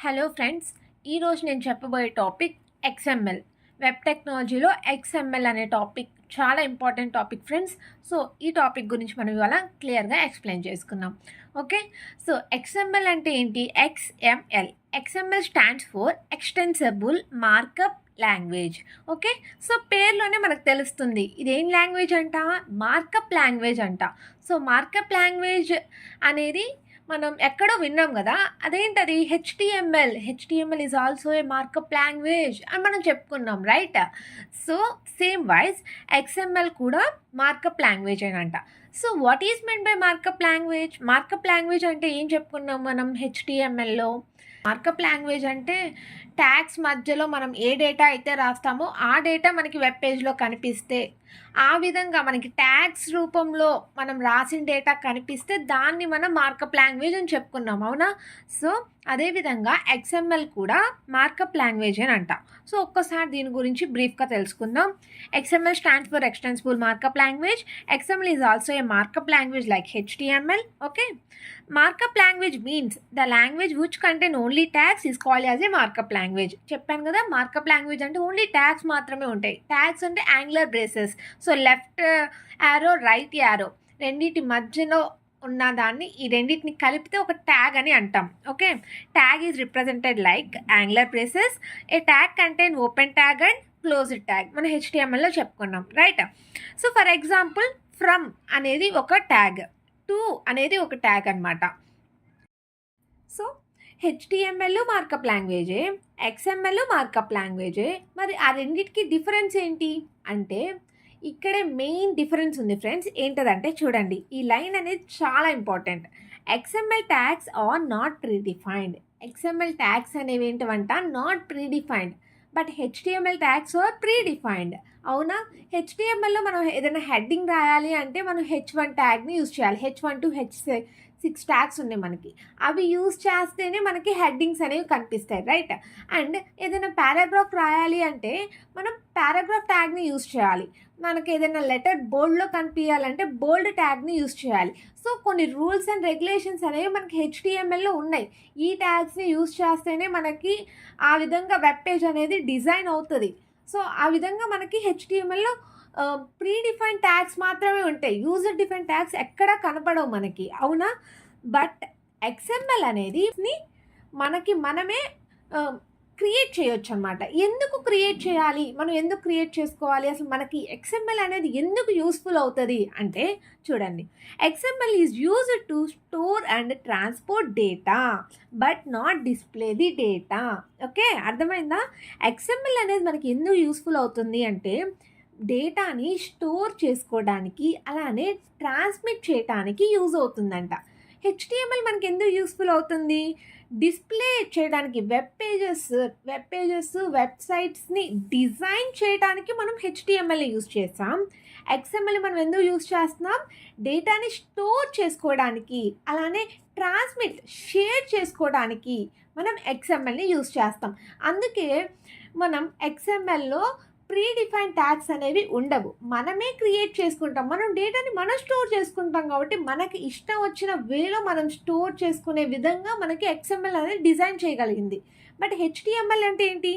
Hello friends, ఈరోజు నేను చెప్పబోయే టాపిక్ ఎక్స్ఎంఎల్. వెబ్ టెక్నాలజీలో ఎక్స్ఎంఎల్ అనే టాపిక్ చాలా ఇంపార్టెంట్ టాపిక్ ఫ్రెండ్స్. సో ఈ టాపిక్ గురించి మనం ఇవాళ క్లియర్గా ఎక్స్ప్లెయిన్ చేసుకుందాం. ఓకే, సో ఎక్స్ఎంఎల్ అంటే ఏంటి? XML stands for extensible markup language. Okay, so పేర్లోనే మనకు తెలుస్తుంది ఇదేం లాంగ్వేజ్ అంట, మార్కప్ లాంగ్వేజ్ అంట. సో మార్కప్ లాంగ్వేజ్ అనేది మనం ఎక్కడో విన్నాం కదా, అదేంటది? HTML is also a markup language అని మనం చెప్పుకున్నాం, right? So same wise XML కూడా మార్కప్ లాంగ్వేజ్ అంట. So what is mean by markup language? Markup language అంటే ఏం చెప్పుకున్నాం మనం హెచ్టిఎంఎల్లో? మార్కప్ లాంగ్వేజ్ అంటే ట్యాగ్స్ మధ్యలో మనం ఏ డేటా అయితే రాస్తామో ఆ డేటా మనకి వెబ్ పేజ్లో కనిపిస్తే, ఆ విధంగా మనకి ట్యాగ్స్ రూపంలో మనం రాసిన డేటా కనిపిస్తే దాన్ని మనం మార్కప్ లాంగ్వేజ్ అని చెప్పుకున్నాం, అవునా? సో అదేవిధంగా ఎక్స్ఎంఎల్ కూడా మార్కప్ లాంగ్వేజ్ అని అంట. సో ఒక్కసారి దీని గురించి బ్రీఫ్గా తెలుసుకుందాం. XML stands for extensible markup language. XML is also a markup language like HTML. Okay, markup language means the language which contain only tags is called as a markup language. చెప్పాను కదా, markup language అంటే only tags మాత్రమే ఉంటాయి. Tags అంటే angular braces. So left arrow, right arrow రెండింటి మధ్యలో ఉన్న దాన్ని, ఈ రెండింటిని కలిపితే ఒక ట్యాగ్ అని అంటాం. Okay, tag is represented like angular braces. A tag contain open tag and closed tag. మనం హెచ్టిఎంఎల్లో చెప్పుకున్నాం, right? So for example, from అనేది ఒక ట్యాగ్, టు అనేది ఒక ట్యాగ్ అనమాట. సో హెచ్టిఎంఎల్ మార్కప్ లాంగ్వేజే, ఎక్స్ఎంఎల్ మార్కప్ లాంగ్వేజే. మరి ఆ రెండింటికి డిఫరెన్స్ ఏంటి అంటే ఇక్కడే మెయిన్ డిఫరెన్స్ ఉంది ఫ్రెండ్స్. ఏంటదంటే చూడండి, ఈ లైన్ అనేది చాలా important. XML tags are not predefined. XML tags అనేవి ఏంటంట? Not predefined. But HTML tags are predefined. అవునా? హెచ్టిఎంఎల్లో మనం ఏదైనా హెడ్డింగ్ రాయాలి అంటే మనం H1 ట్యాగ్ని యూజ్ చేయాలి. H1 to H6 ట్యాగ్స్ ఉన్నాయి మనకి. అవి యూజ్ చేస్తేనే మనకి హెడ్డింగ్స్ అనేవి కనిపిస్తాయి, రైట్? అండ్ ఏదైనా పారాగ్రాఫ్ రాయాలి అంటే మనం పారాగ్రాఫ్ ట్యాగ్ని యూజ్ చేయాలి. మనకి ఏదైనా లెటర్ బోల్డ్లో కనిపించాలంటే బోల్డ్ ట్యాగ్ని యూజ్ చేయాలి. సో కొన్ని రూల్స్ అండ్ రెగ్యులేషన్స్ అనేవి మనకి హెచ్టిఎంఎల్లో ఉన్నాయి. ఈ ట్యాగ్స్ని యూజ్ చేస్తేనే మనకి ఆ విధంగా వెబ్ పేజ్ అనేది డిజైన్ అవుతుంది. సో ఆ విధంగా మనకి హెచ్టిఎంఎల్లో ప్రీడిఫైన్ ట్యాగ్స్ మాత్రమే ఉంటాయి. యూజర్ డిఫైన్ ట్యాగ్స్ ఎక్కడా కనపడవు మనకి, అవునా? బట్ ఎక్స్ఎంఎల్ అనేది మనకి మనమే క్రియేట్ చేయొచ్చు అనమాట. ఎందుకు క్రియేట్ చేయాలి, మనం ఎందుకు క్రియేట్ చేసుకోవాలి, అసలు మనకి ఎక్స్ఎంఎల్ అనేది ఎందుకు యూస్ఫుల్ అవుతుంది అంటే చూడండి, XML is used to store and transport data but not display the data. Okay, అర్థమైందా? ఎక్స్ఎంఎల్ అనేది మనకి ఎందుకు యూస్ఫుల్ అవుతుంది అంటే డేటాని స్టోర్ చేసుకోవడానికి అలానే ట్రాన్స్మిట్ చేయడానికి యూజ్ అవుతుందంట. హెచ్టిఎంఎల్ మనకి ఎందుకు యూస్ఫుల్ అవుతుంది? డిస్ప్లే చేయడానికి, వెబ్సైట్స్ని డిజైన్ చేయడానికి మనం హెచ్టిఎంఎల్ని యూజ్ చేస్తాం. ఎక్స్ఎంఎల్ మనం ఎందుకు యూజ్ చేస్తున్నాం? డేటాని స్టోర్ చేసుకోవడానికి అలానే షేర్ చేసుకోవడానికి మనం ఎక్స్ఎంఎల్ని యూజ్ చేస్తాం. అందుకే మనం ఎక్స్ఎంఎల్లో ప్రీడిఫైన్ ట్యాగ్స్ అనేవి ఉండవు. మనమే క్రియేట్ చేసుకుంటాం. మనం డేటాని మనం స్టోర్ చేసుకుంటాం కాబట్టి మనకి ఇష్టం వచ్చిన వేలో మనం స్టోర్ చేసుకునే విధంగా మనకి ఎక్స్ఎంఎల్ అనేది డిజైన్ చేయగలిగింది. బట్ హెచ్టిఎంఎల్ అంటే ఏంటి?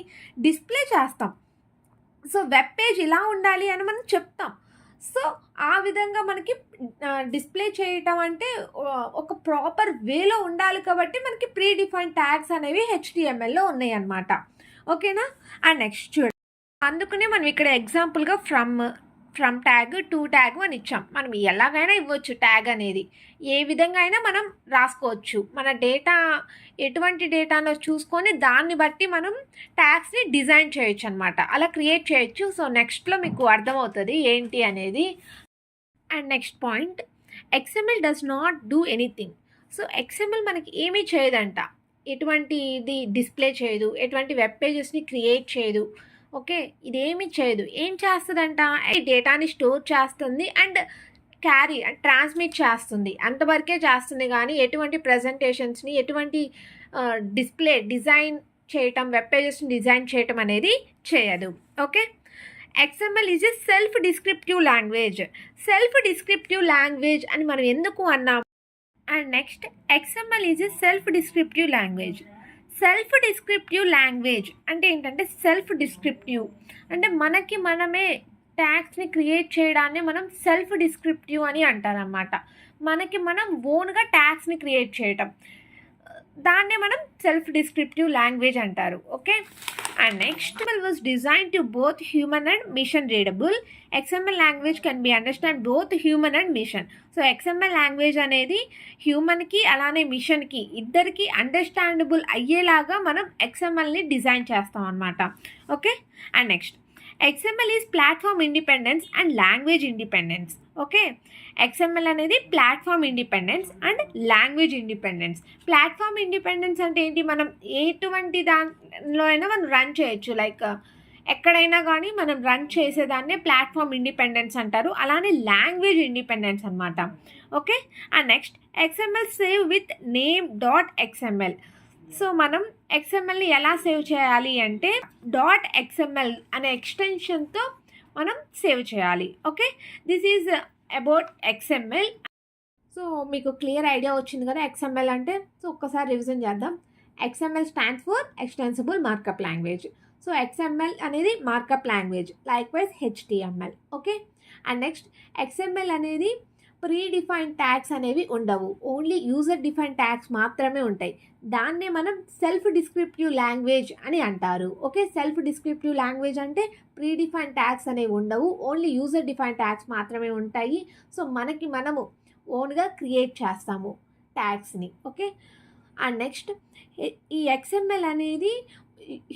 డిస్ప్లే చేస్తాం. సో వెబ్ పేజ్ ఇలా ఉండాలి అని మనం చెప్తాం. సో ఆ విధంగా మనకి డిస్ప్లే చేయటం అంటే ఒక ప్రాపర్ వేలో ఉండాలి కాబట్టి మనకి ప్రీడిఫైన్ ట్యాగ్స్ అనేవి హెచ్టిఎంఎల్లో ఉన్నాయి అన్నమాట. ఓకేనా? అండ్ నెక్స్ట్ చూడండి, అందుకనే మనం ఇక్కడ ఎగ్జాంపుల్గా ఫ్రమ్ ట్యాగ్, టు ట్యాగ్ అని ఇచ్చాం. మనం ఎలాగైనా ఇవ్వచ్చు ట్యాగ్ అనేది, ఏ విధంగా అయినా మనం రాసుకోవచ్చు. మన డేటా ఎటువంటి డేటానో చూసుకొని దాన్ని బట్టి మనం ట్యాగ్స్ని డిజైన్ చేయొచ్చు అనమాట, అలా క్రియేట్ చేయొచ్చు. సో నెక్స్ట్లో మీకు అర్థమవుతుంది ఏంటి అనేది. And next point, XML does not do anything. So XML మనకి ఏమీ చేయదంట, ఎటువంటిది డిస్ప్లే చేయదు, ఎటువంటి వెబ్ పేజెస్ని క్రియేట్ చేయదు. ఓకే, ఇదేమి చేయదు. ఏం చేస్తుందంట? డేటాని స్టోర్ చేస్తుంది అండ్ ట్రాన్స్మిట్ చేస్తుంది, అంతవరకే చేస్తుంది. కానీ ఎటువంటి ప్రజెంటేషన్స్ని, ఎటువంటి డిజైన్ చేయటం, వెబ్ పేజెస్ని డిజైన్ చేయటం అనేది చేయదు. Okay, XML is a self descriptive language అని మనం ఎందుకు అన్నాం? And next, XML is a self descriptive language. Self descriptive language అంటే ఏంటంటే సెల్ఫ్ డిస్క్రిప్టివ్ అంటే మనకి మనమే ట్యాగ్స్ని క్రియేట్ చేయడాన్ని మనం సెల్ఫ్ డిస్క్రిప్టివ్ అని అంటారనమాట. మనకి మనం ఓన్గా ట్యాగ్స్ని క్రియేట్ చేయటం దాన్నే మనం సెల్ఫ్ డిస్క్రిప్టివ్ లాంగ్వేజ్ అంటారు. Okay, and next was design to both human and machine readable. XML language can be understand both human and machine. So XML language అనేది హ్యూమన్కి అలానే మిషన్కి ఇద్దరికి అండర్స్టాండబుల్ అయ్యేలాగా మనం XMLని డిజైన్ చేస్తాం అన్నమాట. Okay, and next XML is platform independence and language independence. Okay, XML అనేది platform independence and language independence. Platform independence అంటే ఏంటి, మనం ఎటువంటి దానిలో అయినా మనం రన్ చేయొచ్చు, లైక్ ఎక్కడైనా కానీ మనం రన్ చేసేదాన్నే ప్లాట్ఫామ్ ఇండిపెండెన్స్ అంటారు. అలానే లాంగ్వేజ్ ఇండిపెండెన్స్ అనమాట. Okay, and next XML save with name .xml. So మనం XMLని ఎలా సేవ్ చేయాలి అంటే .xml అనే ఎక్స్టెన్షన్తో మనం సేవ్ చేయాలి. Okay, this is about XML. So మీకు క్లియర్ ఐడియా వచ్చింది కదా XML అంటే. సో ఒక్కసారి రివిజన్ చేద్దాం. XML stands for extensible markup language. So XML అనేది markup language, like wise HTML. Okay, and next XML అనేది ప్రీ డిఫైన్ ట్యాగ్స్ అనేవి ఉండవు, ఓన్లీ యూజర్ డిఫైన్ ట్యాగ్స్ మాత్రమే ఉంటాయి. దాన్నే మనం సెల్ఫ్ డిస్క్రిప్టివ్ లాంగ్వేజ్ అని అంటారు. ఓకే, సెల్ఫ్ డిస్క్రిప్టివ్ లాంగ్వేజ్ అంటే ప్రీ డిఫైన్ ట్యాగ్స్ అనేవి ఉండవు, ఓన్లీ యూజర్ డిఫైన్ ట్యాగ్స్ మాత్రమే ఉంటాయి. సో మనము ఓన్గా క్రియేట్ చేస్తాము ట్యాగ్స్ని. ఓకే, అండ్ నెక్స్ట్ ఈ XML అనేది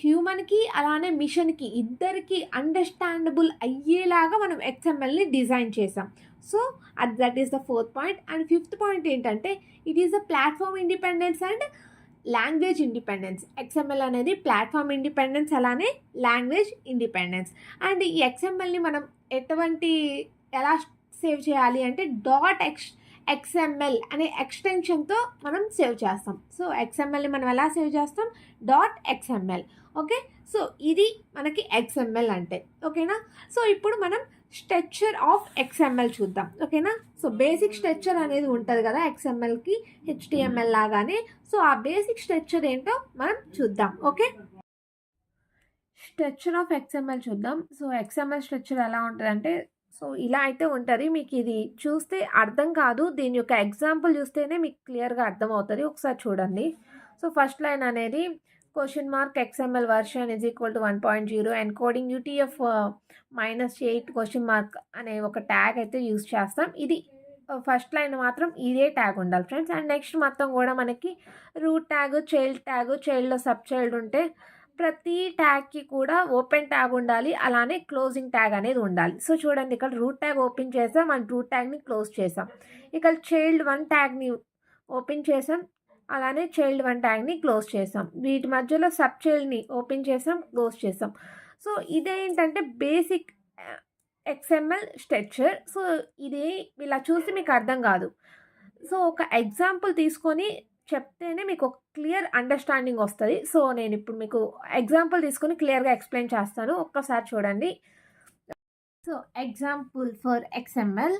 హ్యూమన్కి అలానే మిషన్కి ఇద్దరికి అండర్స్టాండబుల్ అయ్యేలాగా మనం XMLని డిజైన్ చేసాం. So that is the 4th point. And 5th point ఏంటంటే it is the platform independence and language independence. XML అనేది ప్లాట్ఫామ్ ఇండిపెండెన్స్ అలానే లాంగ్వేజ్ ఇండిపెండెన్స్. అండ్ ఈ XMLని మనం ఎలా సేవ్ చేయాలి అంటే .xml అనే ఎక్స్టెన్షన్తో మనం సేవ్ చేస్తాం. సో XMLని మనం ఎలా సేవ్ చేస్తాం, .xml. ఓకే, సో ఇది మనకి XML అంటే. ఓకేనా, సో ఇప్పుడు మనం స్ట్రక్చర్ ఆఫ్ XML చూద్దాం. ఓకేనా, సో బేసిక్ స్ట్రక్చర్ అనేది ఉంటుంది కదా XMLకి HTML లాగానే. సో ఆ బేసిక్ స్ట్రక్చర్ ఏంటో మనం చూద్దాం. ఓకే, స్ట్రక్చర్ ఆఫ్ XML చూద్దాం. సో XML స్ట్రక్చర్ ఎలా ఉంటుందంటే, సో ఇలా అయితే ఉంటుంది. మీకు ఇది చూస్తే అర్థం కాదు, దీని యొక్క ఎగ్జాంపుల్ చూస్తేనే మీకు క్లియర్గా అర్థమవుతుంది. ఒకసారి చూడండి. సో ఫస్ట్ లైన్ అనేది $XML version is equal to 1.0 encoding UTF-8 అనే ఒక ట్యాగ్ అయితే యూజ్ చేస్తాం. ఇది ఫస్ట్ లైన్ మాత్రం ఇదే ట్యాగ్ ఉండాలి ఫ్రెండ్స్. అండ్ నెక్స్ట్ మొత్తం కూడా మనకి రూట్ ట్యాగ్, చైల్డ్లో సబ్ చైల్డ్ ఉంటే ప్రతి ట్యాగ్కి కూడా ఓపెన్ ట్యాగ్ ఉండాలి, అలానే క్లోజింగ్ ట్యాగ్ అనేది ఉండాలి. సో చూడండి, ఇక్కడ రూట్ ట్యాగ్ ఓపెన్ చేసాం అండ్ రూట్ ట్యాగ్ని క్లోజ్ చేసాం. ఇక్కడ చైల్డ్1 ట్యాగ్ని ఓపెన్ చేసాం, అలానే చైల్డ్1 ట్యాగ్ని క్లోజ్ చేసాం. వీటి మధ్యలో సబ్ చైల్డ్ని ఓపెన్ చేసాం, క్లోజ్ చేసాం. సో ఇదేంటంటే బేసిక్ XML స్ట్రక్చర్. సో ఇది ఇలా చూసి మీకు అర్థం కాదు. సో ఒక ఎగ్జాంపుల్ తీసుకొని చెప్తేనే మీకు ఒక క్లియర్ అండర్స్టాండింగ్ వస్తుంది. సో నేను ఇప్పుడు మీకు ఎగ్జాంపుల్ తీసుకొని క్లియర్గా ఎక్స్ప్లెయిన్ చేస్తాను. ఒక్కసారి చూడండి. So example for XML.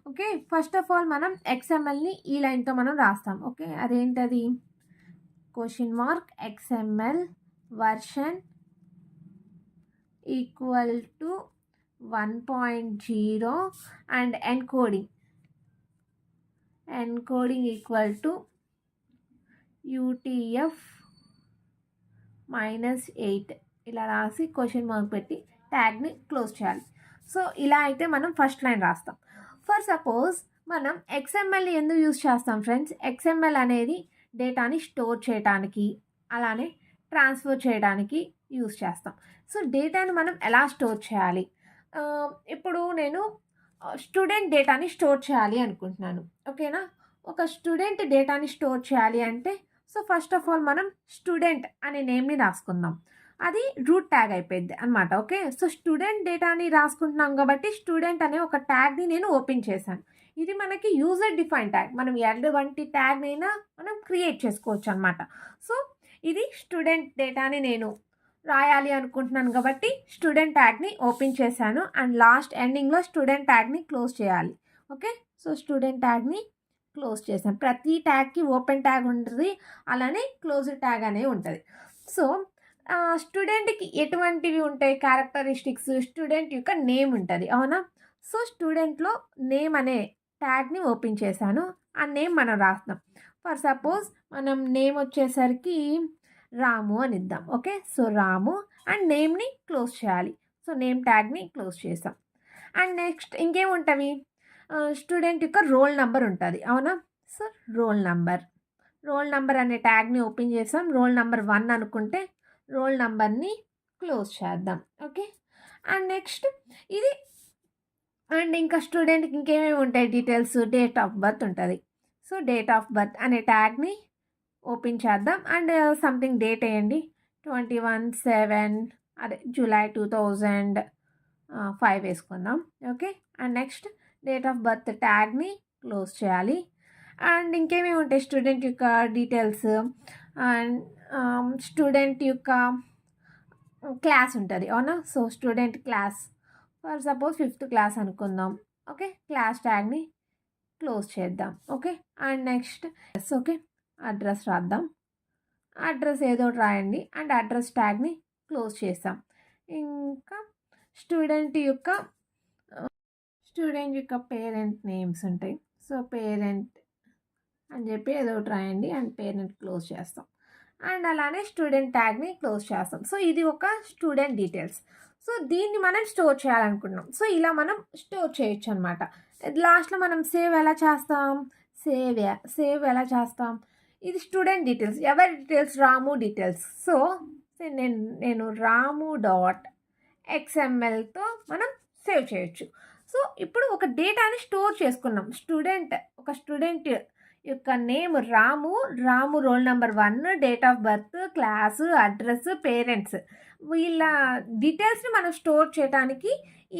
Okay, first of all మనం XMLని ఈ లైన్తో మనం రాస్తాం. ఓకే, అదేంటది, $XML version equal to 1.0 and encoding equal to UTF-8 ఇలా రాసి క్వశ్చన్ మార్క్ పెట్టి ట్యాగ్ని క్లోజ్ చేయాలి. సో ఇలా అయితే మనం ఫస్ట్ లైన్ రాస్తాం. ఫర్ సపోజ్ మనం XMLని ఎందుకు యూజ్ చేస్తాం ఫ్రెండ్స్, XML అనేది డేటాని స్టోర్ చేయడానికి అలానే ట్రాన్స్ఫర్ చేయడానికి యూజ్ చేస్తాం. సో డేటాని మనం ఎలా స్టోర్ చేయాలి, ఇప్పుడు నేను స్టూడెంట్ డేటాని స్టోర్ చేయాలి అనుకుంటున్నాను. ఓకేనా, ఒక స్టూడెంట్ డేటాని స్టోర్ చేయాలి అంటే సో ఫస్ట్ ఆఫ్ ఆల్ మనం స్టూడెంట్ అనే నేమ్ని రాసుకుందాం, అది రూట్ ట్యాగ్ అయిపోయింది అనమాట. ఓకే, సో స్టూడెంట్ డేటాని రాసుకుంటున్నాం కాబట్టి స్టూడెంట్ అనే ఒక ట్యాగ్ని నేను ఓపెన్ చేశాను. ఇది మనకి యూజర్ డిఫైన్ ట్యాగ్, మనం ఎటువంటి ట్యాగ్నైనా మనం క్రియేట్ చేసుకోవచ్చు అనమాట. సో ఇది స్టూడెంట్ డేటాని నేను రాయాలి అనుకుంటున్నాను కాబట్టి స్టూడెంట్ ట్యాగ్ని ఓపెన్ చేశాను అండ్ లాస్ట్ ఎండింగ్లో స్టూడెంట్ ట్యాగ్ని క్లోజ్ చేయాలి. ఓకే, సో స్టూడెంట్ ట్యాగ్ని క్లోజ్ చేసాం. ప్రతి ట్యాగ్కి ఓపెన్ ట్యాగ్ ఉంటుంది, అలానే క్లోజ్ ట్యాగ్ అనేవి ఉంటుంది. సో స్టూడెంట్కి ఎటువంటివి ఉంటాయి క్యారెక్టరిస్టిక్స్, స్టూడెంట్ యొక్క నేమ్ ఉంటుంది, అవునా? సో స్టూడెంట్లో నేమ్ అనే ట్యాగ్ని ఓపెన్ చేశాను. ఆ నేమ్ మనం రాస్తాం. ఫర్ సపోజ్ మనం నేమ్ వచ్చేసరికి రాము అని ఇద్దాం. ఓకే, సో రాము అండ్ నేమ్ని క్లోజ్ చేయాలి. సో నేమ్ ట్యాగ్ని క్లోజ్ చేసాం. అండ్ నెక్స్ట్ ఇంకేముంటవి, స్టూడెంట్ యొక్క రోల్ నెంబర్ ఉంటుంది, అవునా? సో రోల్ నెంబర్ అనే ట్యాగ్ని ఓపెన్ చేసాం. రోల్ నెంబర్ 1 అనుకుంటే రోల్ నెంబర్ని క్లోజ్ చేద్దాం. ఓకే, అండ్ నెక్స్ట్ ఇది అండ్ ఇంకా స్టూడెంట్కి ఇంకేమేమి ఉంటాయి డీటెయిల్స్, డేట్ ఆఫ్ బర్త్ ఉంటుంది. సో డేట్ ఆఫ్ బర్త్ అనే ట్యాగ్ని ఓపెన్ చేద్దాం అండ్ సంథింగ్ డేట్ వేయండి, 21/7 అదే జూలై 2005 వేసుకుందాం. Okay, and next date of birth ట్యాగ్ని క్లోజ్ చేయాలి. అండ్ ఇంకేమేమి ఉంటాయి స్టూడెంట్ యొక్క డీటెయిల్స్ అండ్ స్టూడెంట్ యొక్క క్లాస్ ఉంటుంది, అవునా? So student class for suppose 5th class అనుకుందాం. ఓకే, క్లాస్ ట్యాగ్ని క్లోజ్ చేద్దాం. Okay, and next okay address రాద్దాం. అడ్రస్ ఏదో రాయండి అండ్ అడ్రస్ ట్యాగ్ని క్లోజ్ చేసాం. ఇంకా స్టూడెంట్ యొక్క పేరెంట్ నేమ్స్ ఉంటాయి. సో పేరెంట్ అని చెప్పి ఏదో ఒకటి రాయండి అండ్ పేరెంట్ క్లోజ్ చేస్తాం. అండ్ అలానే స్టూడెంట్ ట్యాగ్ని క్లోజ్ చేస్తాం. సో ఇది ఒక స్టూడెంట్ డీటెయిల్స్. సో దీన్ని మనం స్టోర్ చేయాలనుకుంటున్నాం. సో ఇలా మనం స్టోర్ చేయొచ్చు అనమాట. లాస్ట్లో మనం సేవ్ ఎలా చేస్తాం, సేవ్ ఎలా చేస్తాం, ఇది స్టూడెంట్ డీటెయిల్స్. ఎవరి డీటెయిల్స్, రాము డీటెయిల్స్. సో నేను ramu.xmlతో మనం సేవ్ చేయొచ్చు. సో ఇప్పుడు ఒక డేటాని స్టోర్ చేసుకున్నాం. స్టూడెంట్ యొక్క name Ramu role number 1, date of birth, class, address, parents, వీళ్ళ డీటెయిల్స్ని మనం స్టోర్ చేయడానికి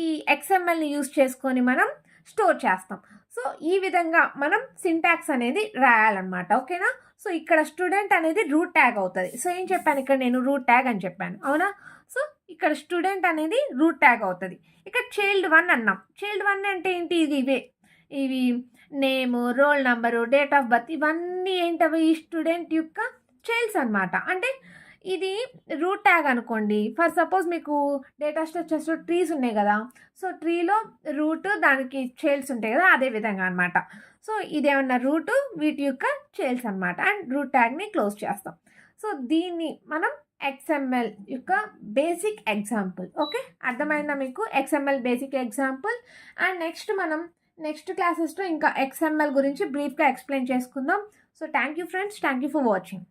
ఈ XMLని యూజ్ చేసుకొని మనం స్టోర్ చేస్తాం. సో ఈ విధంగా మనం సింటాక్స్ అనేది రాయాలన్నమాట. ఓకేనా? సో ఇక్కడ స్టూడెంట్ అనేది రూట్ ట్యాగ్ అవుతుంది. సో ఏం చెప్పాను ఇక్కడ, నేను రూట్ ట్యాగ్ అని చెప్పాను, అవునా? సో ఇక్కడ స్టూడెంట్ అనేది రూట్ ట్యాగ్ అవుతుంది. ఇక్కడ చైల్డ్ 1 అన్నాం. చైల్డ్ 1 అంటే ఏంటి, ఇవి name, roll number, date of birth, ఇవన్నీ ఏంటవి ఈ స్టూడెంట్ యొక్క చైల్డ్స్ అనమాట. అంటే ఇది రూట్ ట్యాగ్ అనుకోండి. ఫర్ సపోజ్ మీకు డేటా స్ట్రక్చర్స్లో ట్రీస్ ఉన్నాయి కదా, సో ట్రీలో రూట్ దానికి చైల్డ్స్ ఉంటాయి కదా, అదే విధంగా అనమాట. సో ఇదేమన్నా రూట్, వీటి యొక్క చైల్డ్స్ అనమాట. అండ్ రూట్ ట్యాగ్ని క్లోజ్ చేస్తాం. సో దీన్ని మనం XML యొక్క బేసిక్ ఎగ్జాంపుల్. ఓకే, అర్థమైందా మీకు? XML basic example. And next క్లాసెస్లో ఇంకా XML గురించి బ్రీఫ్గా ఎక్స్ప్లెయిన్ చేసుకుందాం. So thank you friends, thank you for watching.